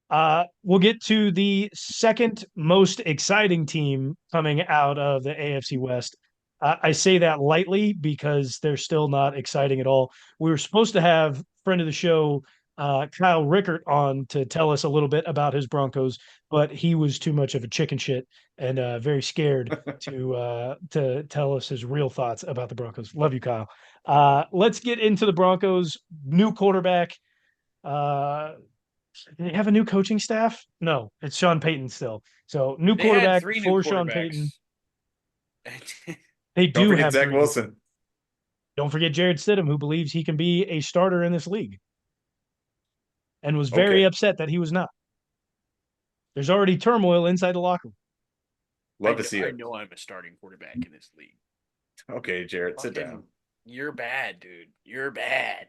We'll get to the second most exciting team coming out of the AFC West. I say that lightly because they're still not exciting at all. We were supposed to have friend of the show, Kyle Rickert, on to tell us a little bit about his Broncos, but he was too much of a chicken shit and very scared to tell us his real thoughts about the Broncos. Love you, Kyle. Let's get into the Broncos. New quarterback. Uh, they have a new coaching staff? No, it's Sean Payton still. So new They had quarterback three new for Sean Payton. quarterbacks. They Don't do forget have Zach three new. Wilson. Don't forget Jared Stidham, who believes he can be a starter in this league and was very Okay. upset that he was not. There's already turmoil inside the locker room. Love to see I it. know I'm a starting quarterback in this league. Okay, Jarrett, sit Fucking, down. you're bad, dude. You're bad.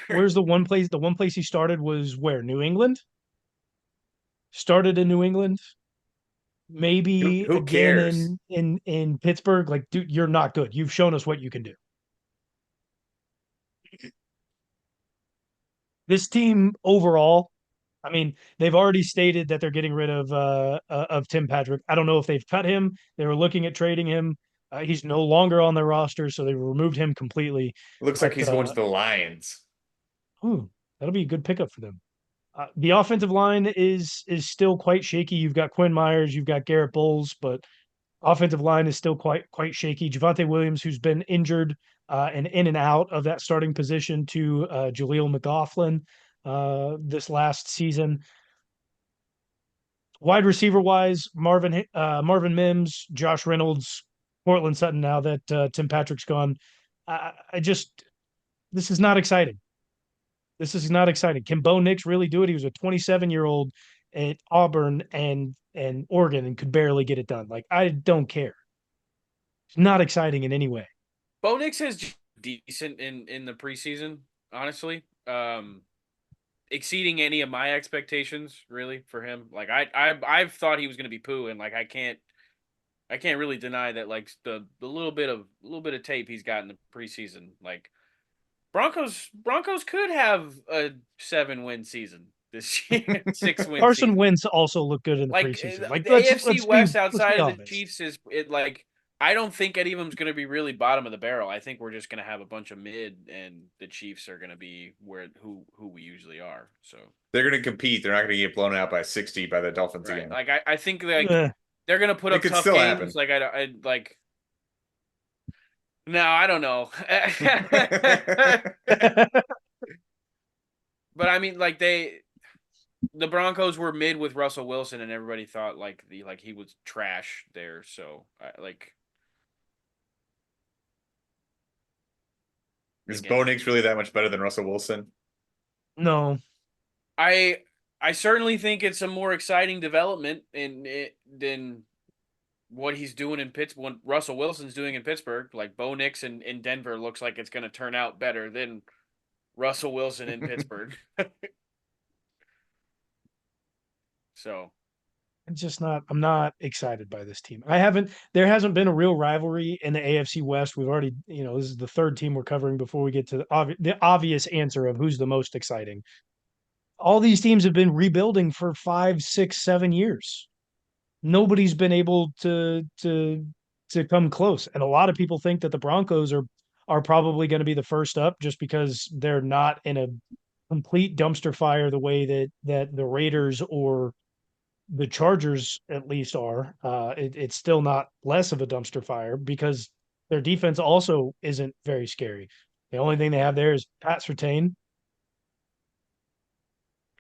Where's the one place? The one place he started was where? New England? Started in New England. Who Maybe who again cares? in Pittsburgh. Like, dude, you're not good. You've shown us what you can do. This team overall, I mean, they've already stated that they're getting rid of Tim Patrick. I don't know if they've cut him. They were looking at trading him. He's no longer on their roster, so they removed him completely. Looks like But he's going to the Lions. ooh, that'll be a good pickup for them. The offensive line is still quite shaky. You've got Quinn Myers, you've got Garrett Bowles, but offensive line is still quite shaky. Javante Williams, who's been injured and in and out of that starting position, to Jaleel McLaughlin this last season. Wide receiver wise, Marvin Mims, Josh Reynolds, Portland Sutton. Now that Tim Patrick's gone, I just this is not exciting. This is not exciting. Can Bo Nix really do it? He was a 27-year-old at Auburn and Oregon and could barely get it done. Like, I don't care. It's not exciting in any way. Bo Nix is decent in the preseason, honestly. Exceeding any of my expectations, really, for him. Like I've thought he was going to be poo, and like I can't really deny that. Like the little bit of tape he's got in the preseason, like Broncos could have a 7-win season this year, 6-win Carson season. Wentz also looked good in the Like preseason. Like, the AFC West let's be outside of the honest. Chiefs is it like I don't think any of them's going to be really bottom of the barrel. I think we're just going to have a bunch of mid, and the Chiefs are going to be who we usually are. So They're going to compete. They're not going to get blown out by 60 by the Dolphins right, again. like I think like Eh. they're going to put It up could tough still games. happen. Like I like no, I don't know. But I mean, like the Broncos were mid with Russell Wilson, and everybody thought like he was trash there. So like Is Bo again, Nix really that much better than Russell Wilson? No, I I certainly think it's a more exciting development in it than what he's doing in Pittsburgh. What Russell Wilson's doing in Pittsburgh, like Bo Nix in Denver, looks like it's going to turn out better than Russell Wilson in Pittsburgh. So it's just not. I'm not excited by this team. I haven't. There hasn't been a real rivalry in the AFC West. We've already, this is the third team we're covering before we get to the obvious answer of who's the most exciting. All these teams have been rebuilding for 5, 6, 7 years. Nobody's been able to come close. And a lot of people think that the Broncos are probably going to be the first up just because they're not in a complete dumpster fire the way that the Raiders or the Chargers at least are. It's still not less of a dumpster fire because their defense also isn't very scary. The only thing they have there is Pat Surtain.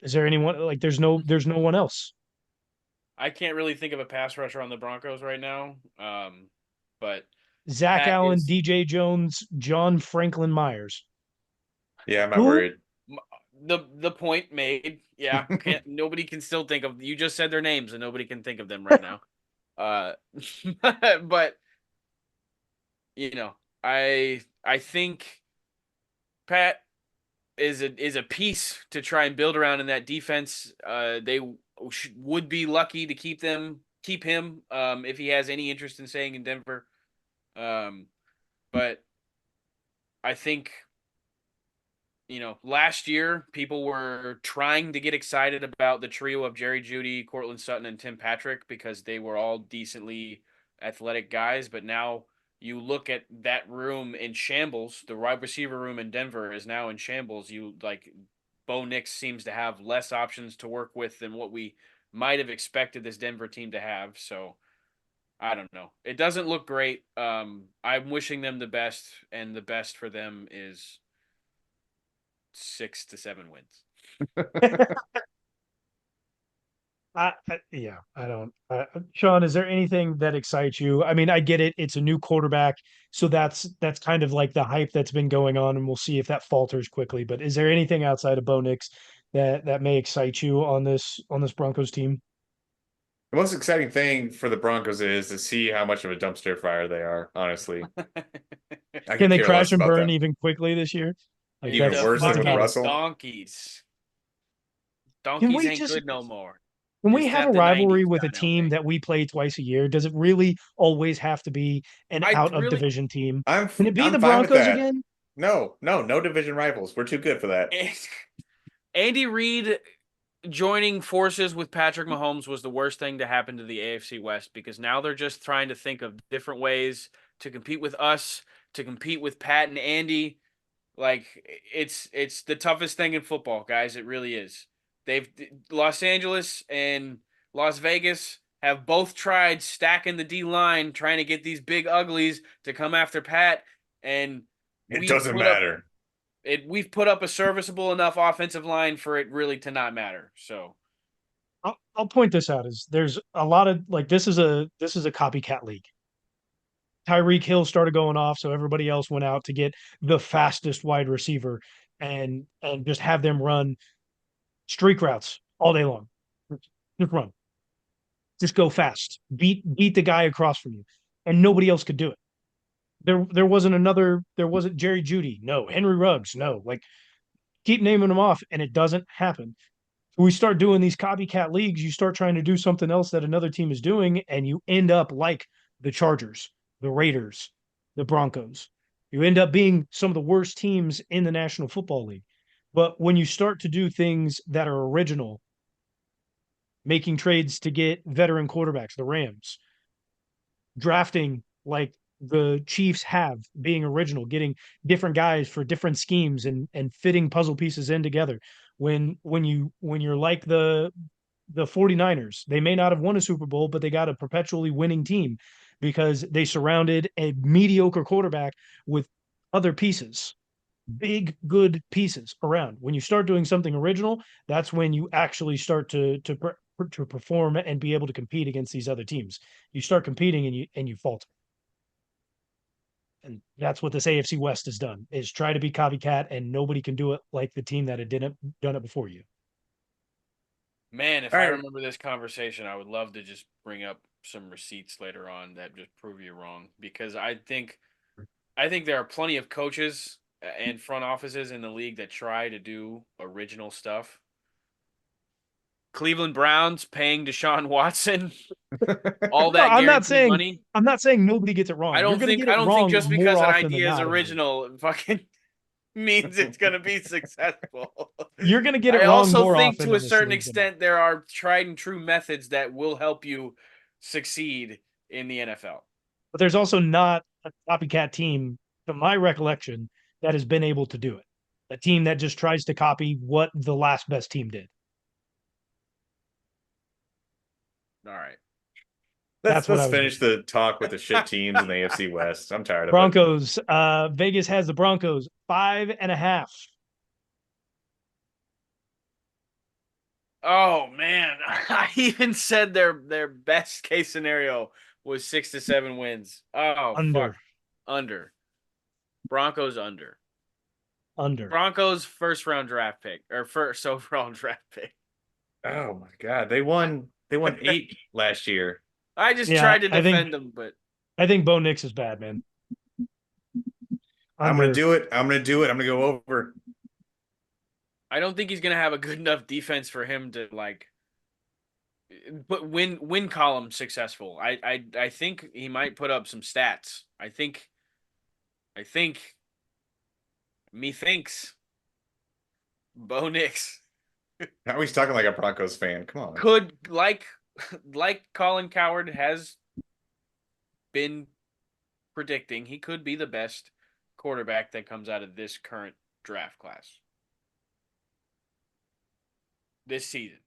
Is there anyone like there's no one else. I can't really think of a pass rusher on the Broncos right now. But Zach Pat Allen, is DJ Jones, John Franklin Myers. Yeah, I'm not Who? worried. the point made. Yeah, nobody can still think of. You just said their names, and nobody can think of them right now. Uh, but I think Pat is a piece to try and build around in that defense. They would be lucky to keep him if he has any interest in staying in Denver. Um, but I think last year people were trying to get excited about the trio of Jerry Jeudy, Cortland Sutton, and Tim Patrick because they were all decently athletic guys. But now you look at that room in shambles. The wide receiver room in Denver is now in shambles. Bo Nix seems to have less options to work with than what we might have expected this Denver team to have. So I don't know. It doesn't look great. I'm wishing them the best, and the best for them is 6 to 7 wins. Yeah, I don't. Sean, is there anything that excites you? I mean, I get it. It's a new quarterback, so that's kind of like the hype that's been going on, and we'll see if that falters quickly. But is there anything outside of Bo Nix that may excite you on this Broncos team? The most exciting thing for the Broncos is to see how much of a dumpster fire they are, honestly. I Can could they care crash less and about burn them. even quickly this year? Like In Even the worse than that's with about fucking it. Russell. donkeys. Can Donkeys we ain't just good no more. can we It's have not a the rivalry 90s, with a John team Elway. that we play twice a year? Does it really always have to be an I out of really division team? I'm Can it be I'm the fine with Broncos that. again? No division rivals. We're too good for that. Andy Reid joining forces with Patrick Mahomes was the worst thing to happen to the AFC West because now they're just trying to think of different ways to compete with us, to compete with Pat and Andy. Like it's the toughest thing in football, guys. It really is. They've Los Angeles and Las Vegas have both tried stacking the D line, trying to get these big uglies to come after Pat, and It we've doesn't put up matter. we've put up a serviceable enough offensive line for it really to not matter. So I'll point this out is there's a lot of like this is a copycat league. Tyreek Hill started going off, so everybody else went out to get the fastest wide receiver and just have them run streak routes all day long. Just run. Just go fast. Beat the guy across from you. And nobody else could do it. There wasn't Jerry Jeudy, no, Henry Ruggs, no. Like keep naming them off and it doesn't happen. We start doing these copycat leagues, you start trying to do something else that another team is doing, and you end up like the Chargers, the Raiders, the Broncos. You end up being some of the worst teams in the National Football League. But when you start to do things that are original, making trades to get veteran quarterbacks, the Rams, drafting like the Chiefs have, being original, getting different guys for different schemes and fitting puzzle pieces in together. When you're like the 49ers, they may not have won a Super Bowl, but they got a perpetually winning team because they surrounded a mediocre quarterback with other pieces, big good pieces around. When you start doing something original, that's when you actually start to perform and be able to compete against these other teams. You start competing and you falter. And that's what this AFC West has done is try to be copycat and nobody can do it like the team that had done it before you. man, if All I right. remember this conversation, I would love to just bring up some receipts later on that just prove you wrong because I think there are plenty of coaches and front offices in the league that try to do original stuff. Cleveland Browns paying Deshaun Watson all No, that I'm not guaranteed saying money. I'm not saying nobody gets it wrong. You're going to get I it don't think wrong just more because an often than idea is not. original it fucking means it's going to be successful. You're going to get it I wrong also more think often to a in this certain league than not. extent there are tried and true methods that will help you succeed in the NFL. But there's also not a copycat team, to my recollection, that has been able to do it. A team that just tries to copy what the last best team did. All right. That's what I Let's was finish getting. the talk with the shit teams in the AFC West. I'm tired of it. Broncos. Vegas has the Broncos 5.5. Oh man, I even said their best case scenario was 6 to 7 wins. Oh fuck, Under. under. Broncos under. Under. Broncos first round draft pick or first overall draft pick. Oh my God. They won 8 last year. I just Yeah, tried to I think defend them, but I think Bo Nix is bad, man. I'm gonna Under. do it. I'm gonna do it. I'm gonna go over. I don't think he's gonna have a good enough defense for him to but win column successful. I think he might put up some stats. I think me thinks Bo Nix Now he's talking like a Broncos fan. Come on. could like Colin Cowherd has been predicting, he could be the best quarterback that comes out of this current draft class this season.